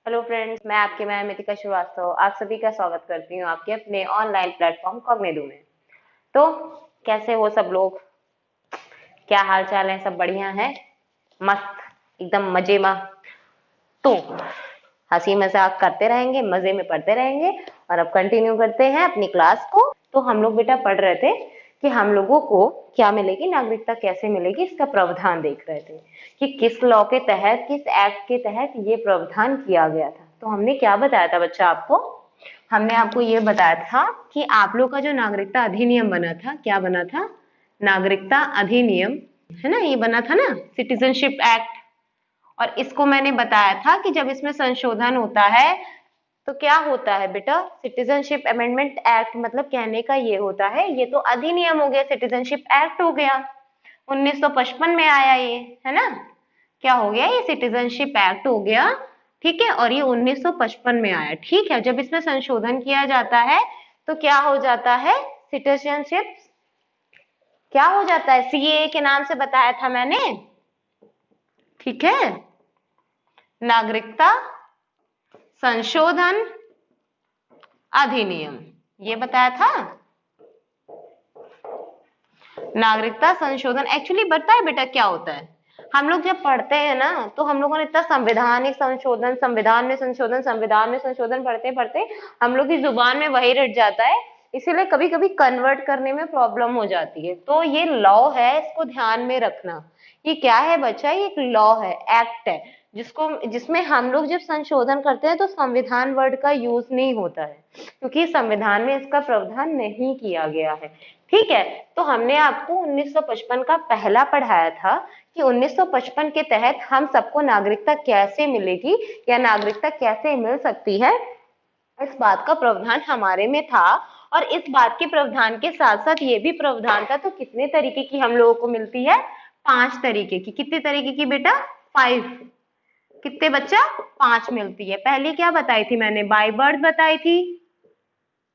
Hello friends, मैं आपकी ma'am मितिका श्रीवास्तव आप सभी का स्वागत करती हूँ आपके अपने ऑनलाइन प्लेटफॉर्म कॉग्निडू में। तो कैसे हो सब लोग? क्या हाल चाल है? सब बढ़िया है? मस्त एकदम मजे में। तो हंसी मजाक करते रहेंगे, मजे में पढ़ते रहेंगे। और अब कंटिन्यू करते हैं अपनी क्लास को। तो हम लोग बेटा पढ़ रहे थे कि हम लोगों को क्या मिलेगी, नागरिकता कैसे मिलेगी, इसका प्रावधान देख रहे थे कि किस लॉ के तहत, किस एक्ट के तहत ये प्रावधान किया गया था। तो हमने क्या बताया था बच्चा आपको? हमने आपको ये बताया था कि आप लोग का जो नागरिकता अधिनियम बना था, क्या बना था? नागरिकता अधिनियम, है ना? ये बना था ना, सिटीजनशिप एक्ट। और इसको मैंने बताया था कि जब इसमें संशोधन होता है तो क्या होता है बेटा? सिटीजनशिप अमेंडमेंट एक्ट, मतलब कहने का ये होता है, ये तो अधिनियम हो गया, सिटीजनशिप एक्ट हो गया, 1955 में आया ये, है ना? क्या हो गया? ये सिटीजनशिप एक्ट हो गया, ठीक है। और ये 1955 में आया, ठीक है। जब इसमें संशोधन किया जाता है तो क्या हो जाता है? सिटीजनशिप क्या हो जाता है? सीएए के नाम से बताया था मैंने, ठीक है। नागरिकता संशोधन अधिनियम, ये बताया था। नागरिकता संशोधन एक्चुअली पता है बेटा क्या होता है? हम लोग जब पढ़ते हैं ना तो हम लोगों ने इतना संवैधानिक संशोधन, संविधान में संशोधन, संविधान में संशोधन पढ़ते पढ़ते हम लोग की जुबान में वही रट जाता है, इसीलिए कभी कभी कन्वर्ट करने में प्रॉब्लम हो जाती है। तो ये लॉ है, इसको ध्यान में रखना। ये क्या है बच्चा? ये एक लॉ है, एक्ट है, जिसमें हम लोग जब संशोधन करते हैं तो संविधान वर्ड का यूज नहीं होता है, क्योंकि संविधान में इसका प्रावधान नहीं किया गया है, ठीक है। तो हमने आपको 1955 का पहला पढ़ाया था कि 1955 के तहत हम सबको नागरिकता कैसे मिलेगी या नागरिकता कैसे मिल सकती है, इस बात का प्रावधान हमारे में था। और इस बात के प्रावधान के साथ साथ ये भी प्रावधान था, तो कितने तरीके की हम लोगों को मिलती है? 5 तरीके की। कितने तरीके की बेटा? 5। कितने बच्चा? 5 मिलती है। पहले क्या बताई थी मैंने? बाय बर्थ बताई थी,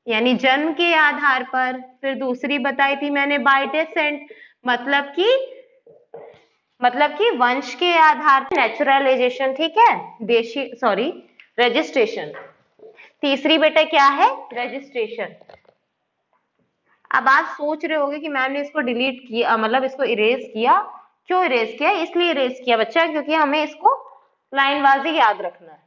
यानी जन्म के आधार पर। फिर दूसरी बताई थी मैंने बाय डेसेंट, मतलब कि वंश के आधार पर, नेचुरलाइजेशन, ठीक है, देशी सॉरी रजिस्ट्रेशन। तीसरी बेटा क्या है? रजिस्ट्रेशन। अब आप सोच रहे होंगे कि मैम ने इसको डिलीट किया, मतलब इसको इरेज किया। क्यों इरेज किया? इसलिए इरेज किया बच्चा क्योंकि हमें इसको लाइनवाजी याद रखना है।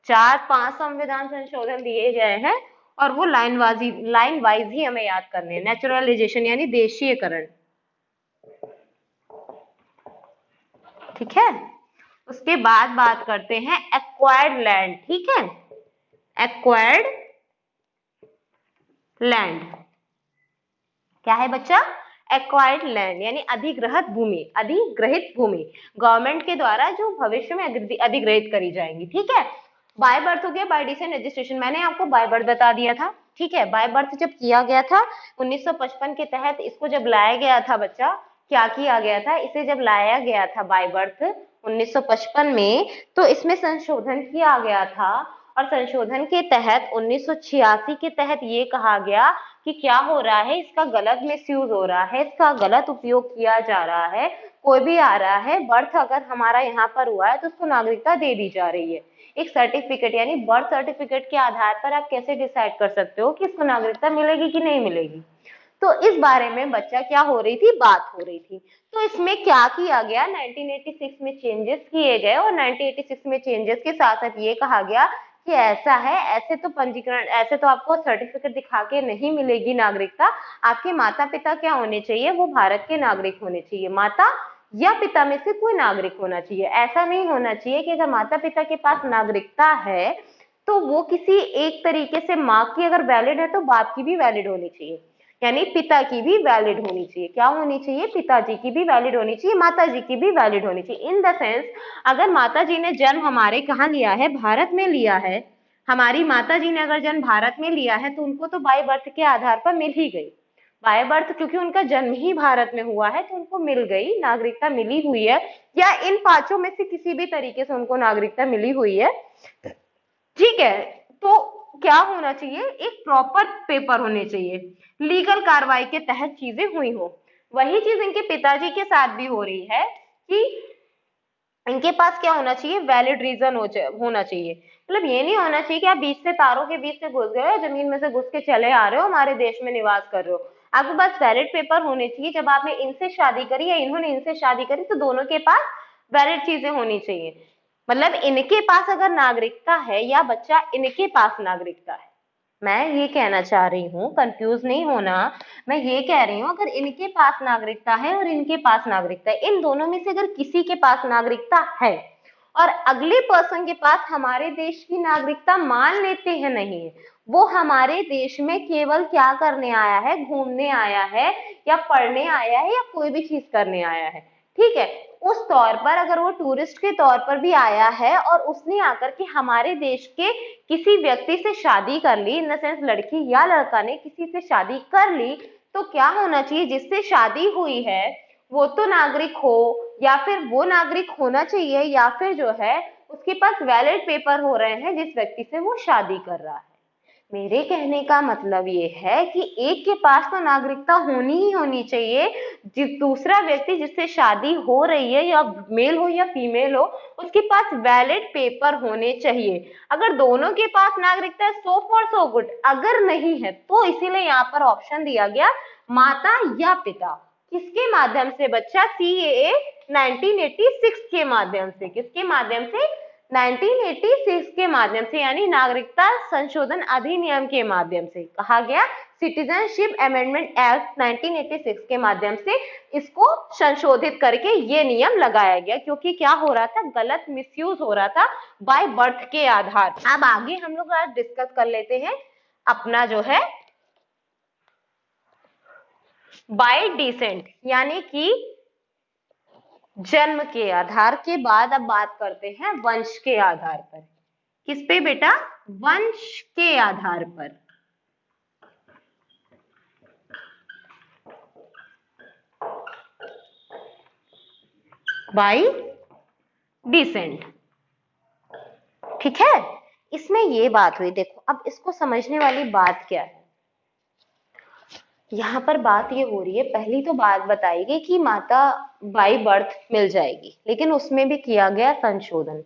4-5 संविधान संशोधन दिए गए हैं और वो लाइन वाइज ही हमें याद करने हैं। नेचुरलाइजेशन यानी देशीयकरण, ठीक है। उसके बाद बात करते हैं एक्वायर्ड लैंड, ठीक है। एक्वायर्ड लैंड क्या है बच्चा? एक्वायर्ड लैंड यानी अधिग्रहित भूमि, अधिग्रहित भूमि गवर्नमेंट के द्वारा जो भविष्य में अधिग्रहित करी जाएंगी, ठीक है। बाय बर्थ हो गया, बाय डिसेंट रजिस्ट्रेशन, मैंने आपको बाय बर्थ बता दिया था, ठीक है। बाय बर्थ जब किया गया था 1955 के तहत, इसको जब लाया गया था बच्चा, क्या किया गया था? इसे जब लाया गया था बाय बर्थ 1955 में, तो इसमें संशोधन किया गया था। और संशोधन के तहत 1986 के तहत ये कहा गया कि क्या हो रहा है, इसका गलत मिसयूज हो रहा है, इसका गलत उपयोग किया जा रहा है। कोई भी आ रहा है, बर्थ अगर हमारा यहाँ पर हुआ है तो उसको नागरिकता दे दी जा रही है। एक सर्टिफिकेट यानी बर्थ सर्टिफिकेट के आधार पर आप कैसे डिसाइड कर सकते हो कि इसको नागरिकता मिलेगी कि नहीं मिलेगी? तो इस बारे में बच्चा क्या हो रही थी? बात हो रही थी। तो इसमें क्या किया गया? 1986 में चेंजेस किए गए और 1986 में चेंजेस के साथ साथ ये कहा गया कि ऐसा है, ऐसे तो पंजीकरण, ऐसे तो आपको सर्टिफिकेट दिखा के नहीं मिलेगी नागरिकता। आपके माता पिता क्या होने चाहिए? वो भारत के नागरिक होने चाहिए, माता या पिता में से कोई नागरिक होना चाहिए। ऐसा नहीं होना चाहिए कि अगर माता पिता के पास नागरिकता है तो वो किसी एक तरीके से, माँ की अगर वैलिड है तो बाप की भी वैलिड होनी चाहिए, यानी पिता की भी वैलिड होनी चाहिए। क्या होनी चाहिए? पिताजी की भी वैलिड होनी चाहिए, माता जी की भी वैलिड होनी चाहिए। इन द सेंस, अगर माता जी ने जन्म हमारे कहाँ लिया है? भारत में लिया है। हमारी माता जी ने अगर जन्म भारत में लिया है तो उनको तो बाय बर्थ के आधार पर मिल ही गई। बाय बर्थ क्योंकि उनका जन्म ही भारत में हुआ है तो उनको मिल गई, नागरिकता मिली हुई है, या इन पांचों में से किसी भी तरीके से उनको नागरिकता मिली हुई है, ठीक है। तो क्या होना चाहिए? एक प्रॉपर पेपर होने चाहिए, लीगल कार्रवाई के तहत चीजें हुई हो। वही चीज इनके पिताजी के साथ भी हो रही है कि इनके पास क्या होना चाहिए, वैलिड रीजन होना चाहिए। मतलब ये नहीं होना चाहिए कि आप बीच से तारों के बीच से घुस गए हो, जमीन में से घुस के चले आ रहे हो, हमारे देश में निवास कर रहे हो। आपके पास वैलिड पेपर होने चाहिए। जब आपने इनसे शादी करी या इन्होंने इनसे शादी करी तो दोनों के पास वैलिड चीजें होनी चाहिए। मतलब इनके पास अगर नागरिकता है या बच्चा इनके पास नागरिकता है, मैं ये कहना चाह रही हूँ, कंफ्यूज नहीं होना। मैं ये कह रही हूँ अगर इनके पास नागरिकता है और इनके पास नागरिकता है, इन दोनों में से अगर किसी के पास नागरिकता है और अगले पर्सन के पास हमारे देश की नागरिकता मान लेते हैं नहीं है, वो हमारे देश में केवल क्या करने आया है, घूमने आया है या पढ़ने आया है या कोई भी चीज करने आया है, ठीक है, उस तौर पर अगर वो टूरिस्ट के तौर पर भी आया है और उसने आकर के हमारे देश के किसी व्यक्ति से शादी कर ली, इन द सेंस लड़की या लड़का ने किसी से शादी कर ली, तो क्या होना चाहिए, जिससे शादी हुई है वो तो नागरिक हो, या फिर वो नागरिक होना चाहिए, या फिर जो है उसके पास वैलिड पेपर हो रहे हैं जिस व्यक्ति से वो शादी कर रहा है। मेरे कहने का मतलब ये है कि एक के पास तो नागरिकता होनी ही होनी चाहिए, जिस दूसरा व्यक्ति जिससे शादी हो रही है, या मेल हो या फीमेल हो, उसके पास वैलिड पेपर होने चाहिए। अगर दोनों के पास नागरिकता है सो फॉर सो गुड, अगर नहीं है तो इसीलिए यहाँ पर ऑप्शन दिया गया माता या पिता। किसके माध्यम से बच्चा, CAA 1986 के माध्यम से, किसके माध्यम से, 1986 के माध्यम से, यानी नागरिकता संशोधन अधिनियम के माध्यम से कहा गया, सिटीजनशिप अमेंडमेंट एक्ट 1986 के माध्यम से इसको संशोधित करके ये नियम लगाया गया, क्योंकि क्या हो रहा था, गलत मिसयूज हो रहा था बाय बर्थ के आधार। अब आगे हम लोग आज डिस्कस कर लेते हैं अपना जो है बाय डिसेंट, यानी कि जन्म के आधार के बाद अब बात करते हैं वंश के आधार पर। किस पे बेटा, वंश के आधार पर। बाय डिसेंट, ठीक है। इसमें ये बात हुई, देखो अब इसको समझने वाली बात क्या है, यहाँ पर बात ये हो रही है, पहली तो बात बताई गई कि माता बाई बर्थ मिल जाएगी, लेकिन उसमें भी किया गया संशोधन।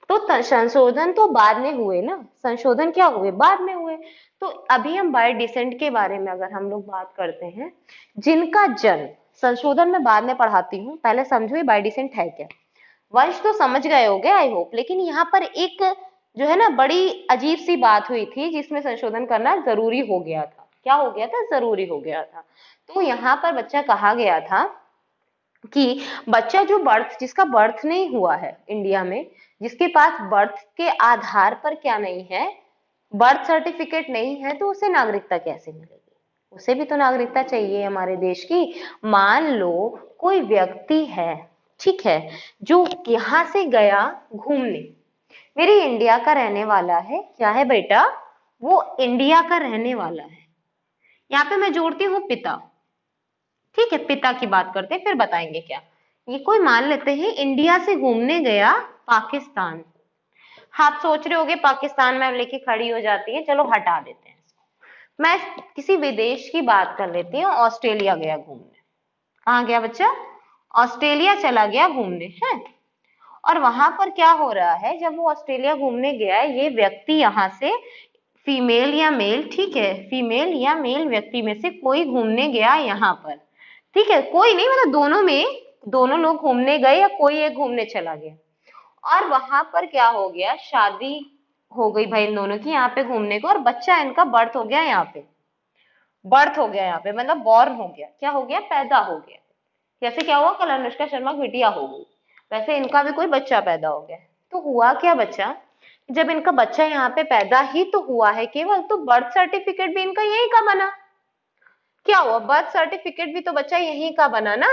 तो संशोधन तो बाद में हुए ना, संशोधन क्या हुए, बाद में हुए। तो अभी हम बाय डिसेंट के बारे में अगर हम लोग बात करते हैं, जिनका जन्म, संशोधन में बाद में पढ़ाती हूँ, पहले समझो ये बाय डिसेंट है क्या। वंश तो समझ गए होगे आई होप, लेकिन यहाँ पर एक जो है ना बड़ी अजीब सी बात हुई थी जिसमें संशोधन करना जरूरी हो गया था। क्या हो गया था, जरूरी हो गया था। तो यहाँ पर बच्चा कहा गया था कि बच्चा जो बर्थ, जिसका बर्थ नहीं हुआ है इंडिया में, जिसके पास बर्थ के आधार पर क्या नहीं है, बर्थ सर्टिफिकेट नहीं है, तो उसे नागरिकता कैसे मिलेगी, उसे भी तो नागरिकता चाहिए हमारे देश की। मान लो कोई व्यक्ति है, ठीक है, जो यहाँ से गया घूमने, मेरी इंडिया का रहने वाला है, क्या है बेटा, वो इंडिया का रहने वाला है। यहाँ पे मैं जोड़ती हूँ पिता, ठीक है, पिता की बात करते हैं फिर बताएंगे क्या। ये कोई मान लेते हैं इंडिया से घूमने गया पाकिस्तान। आप सोच रहे होगे पाकिस्तान में लेके खड़ी हो जाती है, चलो हटा देते हैं इसको। मैं किसी विदेश की बात कर लेती हूँ, ऑस्ट्रेलिया गया घूमने। कहाँ गया बच्चा, ऑस्ट्रेलिया चला गया घूमने, है। और वहां पर क्या हो रहा है, जब वो ऑस्ट्रेलिया घूमने गया है, ये व्यक्ति यहाँ से फीमेल या मेल, ठीक है, फीमेल या मेल व्यक्ति में से कोई घूमने गया यहाँ पर, ठीक है, कोई नहीं, मतलब दोनों में, दोनों लोग घूमने गए या कोई एक घूमने चला गया, और वहां पर क्या हो गया, शादी हो गई भाई इन दोनों की यहाँ पे घूमने को, और बच्चा इनका बर्थ हो गया यहाँ पे, बर्थ हो गया यहाँ पे, मतलब बॉर्न हो गया, क्या हो गया, पैदा हो गया। जैसे क्या हुआ, कल अनुष्का शर्मा की बिटिया हो गई, वैसे इनका भी कोई बच्चा पैदा हो गया। तो हुआ क्या बच्चा, जब इनका बच्चा यहाँ पे पैदा ही तो हुआ है केवल, तो बर्थ सर्टिफिकेट भी इनका यही का बना। क्या हुआ, बर्थ सर्टिफिकेट भी तो बच्चा यही का बना ना,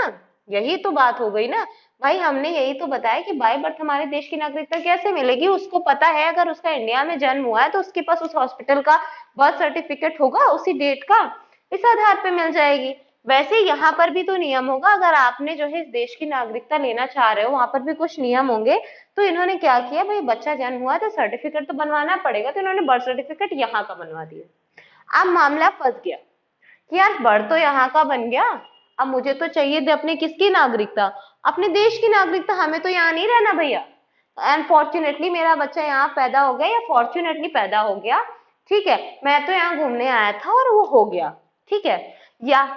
यही तो बात हो गई ना। भाई हमने यही तो बताया कि बाय बर्थ हमारे देश की नागरिकता कैसे मिलेगी, उसको पता है अगर उसका इंडिया में जन्म हुआ है तो उसके पास उस हॉस्पिटल का बर्थ सर्टिफिकेट होगा उसी डेट का, इस आधार पे मिल जाएगी। वैसे यहाँ पर भी तो नियम होगा, अगर आपने जो है इस देश की नागरिकता लेना चाह रहे हो, वहां पर भी कुछ नियम होंगे। तो इन्होंने क्या किया, भाई बच्चा जन्म हुआ तो सर्टिफिकेट तो बनवाना पड़ेगा, तो इन्होंने बर्थ सर्टिफिकेट यहाँ का बनवा दिया। अब मामला फंस गया कि यार बर्थ तो यहाँ का बन गया, अब मुझे तो चाहिए थे अपने किसकी नागरिकता, अपने देश की नागरिकता, हमें तो यहाँ नहीं रहना भैया, अनफॉर्चुनेटली मेरा बच्चा यहाँ पैदा हो गया या फॉर्चुनेटली पैदा हो गया, ठीक है, मैं तो यहाँ घूमने आया था और वो हो गया, ठीक है, या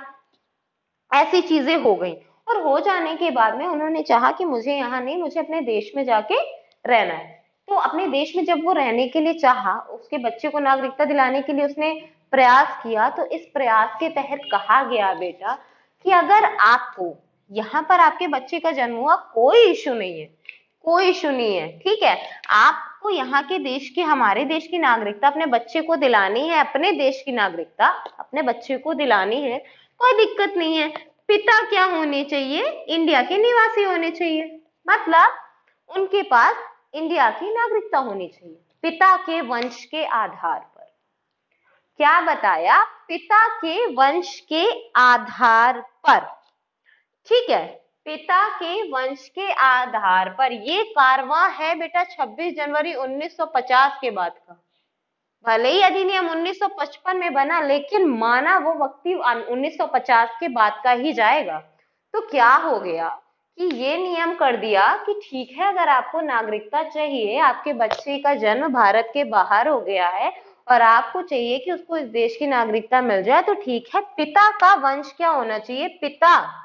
ऐसी चीजें हो गई। और हो जाने के बाद में उन्होंने चाहा कि मुझे यहाँ नहीं, मुझे अपने देश में जाके रहना है। तो अपने देश में जब वो रहने के लिए चाहा, उसके बच्चे को नागरिकता दिलाने के लिए उसने प्रयास किया, तो इस प्रयास के तहत कहा गया बेटा कि अगर आपको यहाँ पर आपके बच्चे का जन्म हुआ, कोई इशू नहीं है, कोई इशू नहीं है, ठीक है, आपको यहाँ के देश की, हमारे देश की नागरिकता अपने बच्चे को दिलानी है, अपने देश की नागरिकता अपने बच्चे को दिलानी है, कोई दिक्कत नहीं है। पिता क्या होने चाहिए? इंडिया के निवासी होने चाहिए, मतलब उनके पास इंडिया की नागरिकता होनी चाहिए, पिता के वंश के आधार पर। क्या बताया? पिता के वंश के आधार पर, ठीक है, पिता के वंश के आधार पर। ये कारवां है बेटा 26 जनवरी 1950 के बाद का। भले ही अधिनियम 1955 में बना, लेकिन माना वो वक्ती 1950 के बाद का ही जाएगा। तो क्या हो गया कि ये नियम कर दिया कि ठीक है, अगर आपको नागरिकता चाहिए, आपके बच्चे का जन्म भारत के बाहर हो गया है और आपको चाहिए कि उसको इस देश की नागरिकता मिल जाए, तो ठीक है, पिता का वंश क्या होना चाहिए? पिता,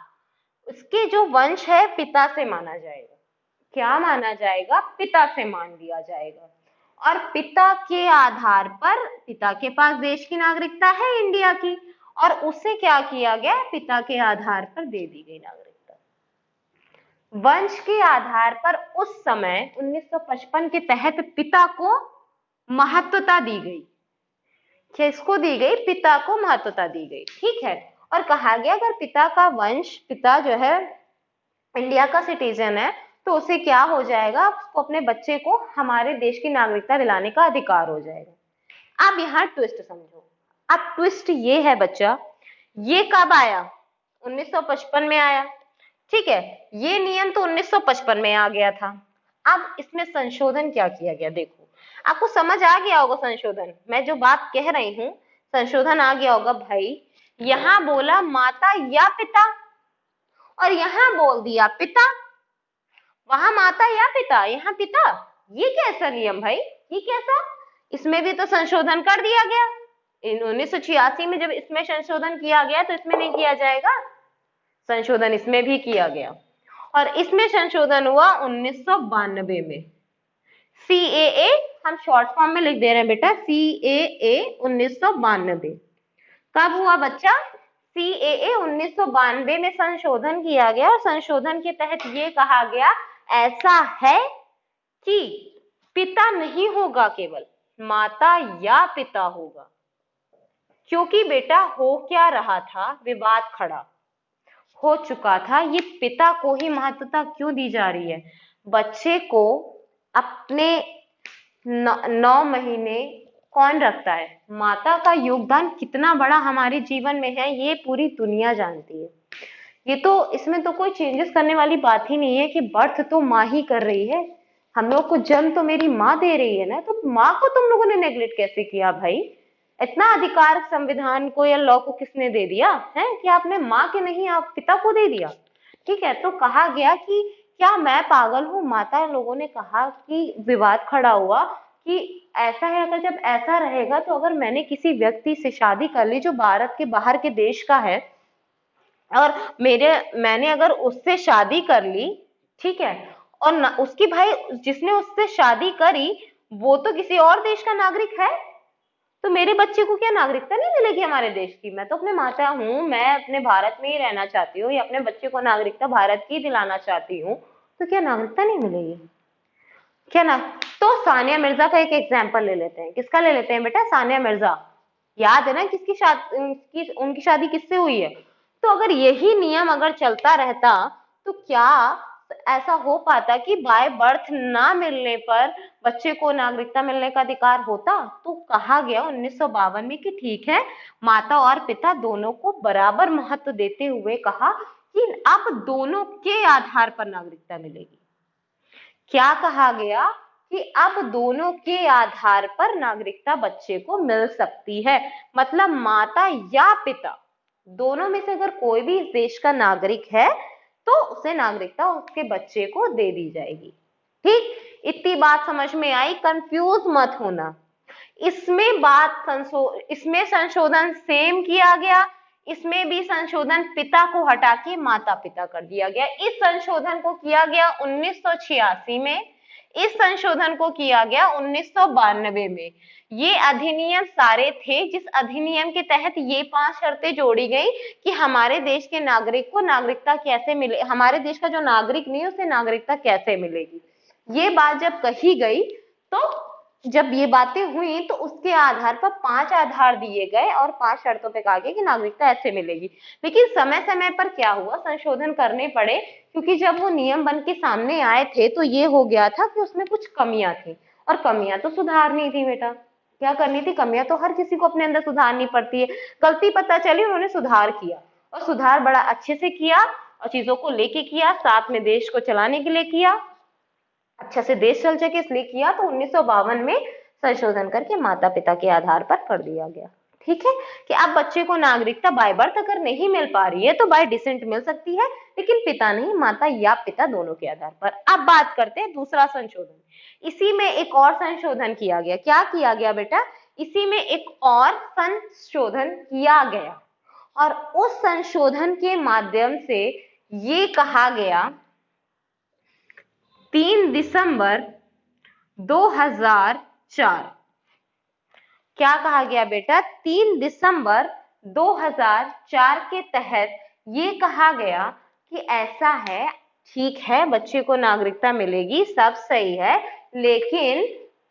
उसके जो वंश है पिता से माना जाएगा। क्या माना जाएगा? पिता से मान लिया जाएगा। और पिता के आधार पर, पिता के पास देश की नागरिकता है इंडिया की, और उसे क्या किया गया? पिता के आधार पर दे दी गई नागरिकता। वंश के आधार पर उस समय 1955 के तहत पिता को महत्वता दी गई। किसको दी गई? पिता को महत्वता दी गई, ठीक है। और कहा गया अगर पिता का वंश, पिता जो है इंडिया का सिटीजन है, तो उसे क्या हो जाएगा? उसको अपने बच्चे को हमारे देश की नागरिकता दिलाने का अधिकार हो जाएगा। अब यहाँ ट्विस्ट समझो। अब ट्विस्ट ये है बच्चा, ये कब आया? 1955 में आया, ठीक है, ये नियम तो 1955 में आ गया था। अब इसमें संशोधन क्या किया गया? देखो, आपको समझ आ गया होगा संशोधन, मैं जो बात कह रही हूँ, संशोधन आ गया होगा भाई। यहाँ बोला माता या पिता, और यहाँ बोल दिया पिता। वहां माता या पिता, यहाँ पिता। ये कैसा नियम भाई? ये कैसा? इसमें भी तो संशोधन कर दिया गया। 1986 में जब इसमें संशोधन किया गया, तो इसमें नहीं किया जाएगा? संशोधन इसमें भी किया गया, और इसमें संशोधन हुआ 1992 में। CAA हम शॉर्ट फॉर्म में लिख दे रहे हैं बेटा, CAA 1992। कब हुआ बच्चा? CAA 1992 में संशोधन किया गया, और संशोधन के तहत ये कहा गया ऐसा है कि पिता नहीं होगा, केवल माता या पिता होगा। क्योंकि बेटा हो क्या रहा था? विवाद खड़ा हो चुका था, ये पिता को ही महत्वता क्यों दी जा रही है? बच्चे को अपने 9 महीने कौन रखता है? माता का योगदान कितना बड़ा हमारे जीवन में है, ये पूरी दुनिया जानती है। ये तो, इसमें तो कोई चेंजेस करने वाली बात ही नहीं है कि बर्थ तो माँ ही कर रही है, हम लोग को जन्म तो मेरी माँ दे रही है ना। तो माँ को तुम लोगों ने नेग्लेक्ट कैसे किया भाई? इतना अधिकार संविधान को या लॉ को किसने दे दिया है कि आपने माँ के नहीं, आप पिता को दे दिया, ठीक है। तो कहा गया कि क्या मैं पागल हूँ? माता लोगों ने कहा कि विवाद खड़ा हुआ कि ऐसा है, अगर जब ऐसा रहेगा, तो अगर मैंने किसी व्यक्ति से शादी कर ली जो भारत के बाहर के देश का है, और मैंने अगर उससे शादी कर ली, ठीक है, और न, उसकी भाई जिसने उससे शादी करी वो तो किसी और देश का नागरिक है, तो मेरे बच्चे को क्या नागरिकता नहीं मिलेगी हमारे देश की? मैं तो अपने माता हूँ, मैं अपने भारत में ही रहना चाहती हूँ, या अपने बच्चे को नागरिकता भारत की दिलाना चाहती हूँ, तो क्या नागरिकता नहीं मिलेगी? क्या ना? तो सानिया मिर्जा का एक एग्जाम्पल ले लेते हैं। किसका ले लेते हैं बेटा? सानिया मिर्जा। याद है ना किसकी शादी, उनकी शादी किससे हुई है? तो अगर यही नियम अगर चलता रहता, तो क्या ऐसा हो पाता कि बाय बर्थ ना मिलने पर बच्चे को नागरिकता मिलने का अधिकार होता? तो कहा गया 1952 में कि ठीक है, माता और पिता दोनों को बराबर महत्व देते हुए कहा कि अब दोनों के आधार पर नागरिकता मिलेगी। क्या कहा गया? कि अब दोनों के आधार पर नागरिकता बच्चे को मिल सकती है, मतलब माता या पिता दोनों में से अगर कोई भी इस देश का नागरिक है, तो उसे नागरिकता उसके बच्चे को दे दी जाएगी। ठीक, इतनी बात समझ में आई, कंफ्यूज मत होना। इसमें संशोधन सेम किया गया, इसमें भी संशोधन पिता को हटा के माता पिता कर दिया गया। इस संशोधन को किया गया 1986 में, इस संशोधन को किया गया 1992 में। ये अधिनियम सारे थे जिस अधिनियम के तहत ये 5 शर्तें जोड़ी गई कि हमारे देश के नागरिक को नागरिकता कैसे मिले, हमारे देश का जो नागरिक नहीं उसे नागरिकता कैसे मिलेगी। ये बात जब कही गई, तो जब ये बातें हुई तो उसके आधार पर 5 आधार दिए गए और 5 शर्तों पे कहा गया कि नागरिकता ऐसे मिलेगी। लेकिन समय समय पर क्या हुआ, संशोधन करने पड़े, क्योंकि जब वो नियम बन के सामने आए थे तो ये हो गया था कि उसमें कुछ कमियां थी, और कमियां तो सुधारनी थी बेटा। क्या करनी थी, कमियां तो हर किसी को अपने अंदर सुधारनी पड़ती है। गलती पता चली, उन्होंने सुधार किया, और सुधार बड़ा अच्छे से किया, और चीजों को लेके किया, साथ में देश को चलाने के लिए किया, अच्छा से देश चल सके इसलिए किया। तो 1952 में संशोधन करके माता पिता के आधार पर कर दिया गया। ठीक है, कि अब बच्चे को नागरिकता बाय बर्थ अगर नहीं मिल पा रही है तो बाय डिसेंट मिल सकती है, लेकिन पिता नहीं, माता या पिता दोनों के आधार पर। अब बात करते हैं दूसरा संशोधन। इसी में एक और संशोधन किया गया। क्या किया गया बेटा, इसी में एक और संशोधन किया गया, और उस संशोधन के माध्यम से ये कहा गया 3 दिसंबर 2004। क्या कहा गया बेटा, 3 दिसंबर 2004 के तहत ये कहा गया कि ऐसा है, ठीक है बच्चे को नागरिकता मिलेगी, सब सही है, लेकिन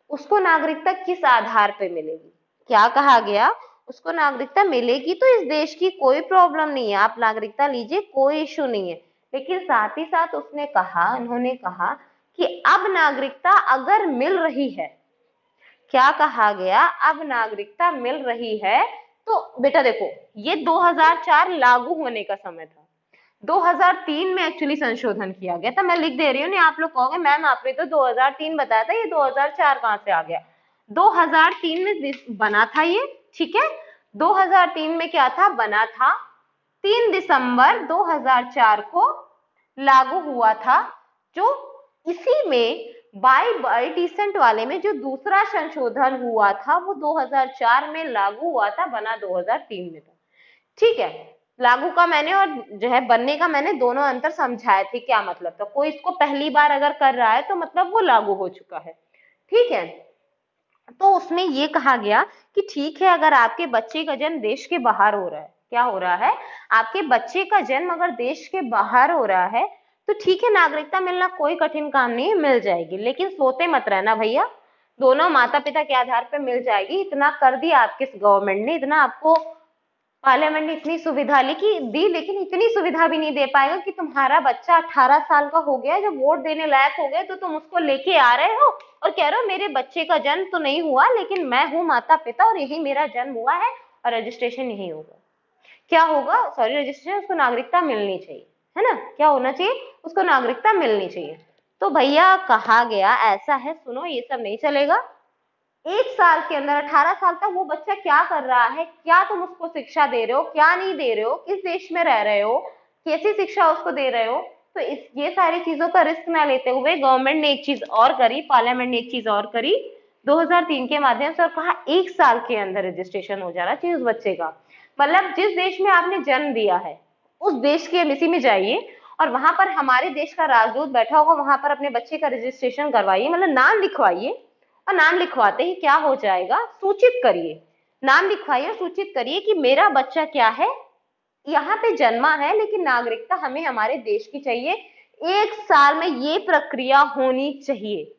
उसको नागरिकता किस आधार पे मिलेगी। क्या कहा गया, उसको नागरिकता मिलेगी तो इस देश की कोई प्रॉब्लम नहीं है, आप नागरिकता लीजिए, कोई इशू नहीं है। लेकिन साथ ही साथ उन्होंने कहा कि अब नागरिकता अगर मिल रही है, क्या कहा गया, अब नागरिकता मिल रही है, तो बेटा देखो ये 2004 लागू होने का समय था, 2003 में एक्चुअली संशोधन किया गया था। मैं लिख दे रही हूँ, नहीं आप लोग कहोगे मैम आपने तो 2003 बताया था, ये 2004 कहां से आ गया। 2003 में बना था ये, ठीक है, 2003 में क्या था, बना था, 3 दिसंबर 2004 को लागू हुआ था। जो इसी में बाय डिसेंट वाले में जो दूसरा संशोधन हुआ था वो 2004 में लागू हुआ था, बना 2003 में था। ठीक है, लागू का मैंने और जो है बनने का मैंने दोनों अंतर समझाए थे, क्या मतलब था। कोई इसको पहली बार अगर कर रहा है तो मतलब वो लागू हो चुका है। ठीक है, तो उसमें ये कहा गया कि ठीक है, अगर आपके बच्चे का जन्म देश के बाहर हो रहा है, क्या हो रहा है, आपके बच्चे का जन्म अगर देश के बाहर हो रहा है तो ठीक है, नागरिकता मिलना कोई कठिन काम नहीं, मिल जाएगी। लेकिन सोते मत रहना भैया, दोनों माता पिता के आधार पर मिल जाएगी। इतना कर दिया आपके गवर्नमेंट ने, इतना आपको पार्लियामेंट ने इतनी सुविधा दी, लेकिन इतनी सुविधा भी नहीं दे पाएगा कि तुम्हारा बच्चा 18 साल का हो गया, जब वोट देने लायक हो गए तो तुम उसको लेके आ रहे हो और कह रहे हो मेरे बच्चे का जन्म तो नहीं हुआ, लेकिन मैं हूं माता पिता और यही मेरा जन्म हुआ है और रजिस्ट्रेशन यही होगा। क्या होगा, सॉरी रजिस्ट्रेशन, उसको नागरिकता मिलनी चाहिए, है ना, क्या होना चाहिए, उसको नागरिकता मिलनी चाहिए। तो भैया कहा गया ऐसा है, सुनो ये सब नहीं चलेगा। 1 साल के अंदर 18 साल तक वो बच्चा क्या कर रहा है, क्या तुम उसको शिक्षा दे रहे हो, क्या नहीं दे रहे हो, किस देश में रह रहे हो, कैसी शिक्षा उसको दे रहे हो, तो ये सारी चीजों का रिस्क ना लेते हुए गवर्नमेंट ने एक चीज और करी, पार्लियामेंट ने एक चीज और करी 2003 के माध्यम से, और कहा 1 साल के अंदर रजिस्ट्रेशन हो जाना चाहिए उस बच्चे का। मतलब जिस देश में आपने जन्म दिया है उस देश की एमबेसी में जाइए और वहां पर हमारे देश का राजदूत बैठा होगा, वहां पर अपने बच्चे का रजिस्ट्रेशन करवाइए, मतलब नाम लिखवाइए, और नाम लिखवाते ही क्या हो जाएगा, सूचित करिए, नाम लिखवाइए और सूचित करिए कि मेरा बच्चा क्या है, यहाँ पे जन्मा है, लेकिन नागरिकता हमें हमारे देश की चाहिए। 1 साल में ये प्रक्रिया होनी चाहिए।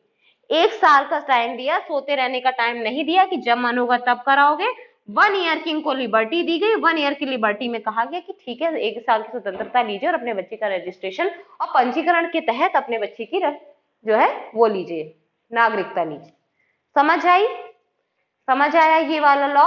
1 साल का टाइम दिया, सोते रहने का टाइम नहीं दिया कि जब मन होगा तब कराओगे। 1 ईयर की इनको लिबर्टी दी गई। 1 ईयर की लिबर्टी में कहा गया कि ठीक है 1 साल की स्वतंत्रता लीजिए और अपने बच्चे का रजिस्ट्रेशन और पंजीकरण के तहत अपने बच्चे की जो है वो लीजिए, नागरिकता लीजिए। समझ आई, समझ आया ये वाला लॉ।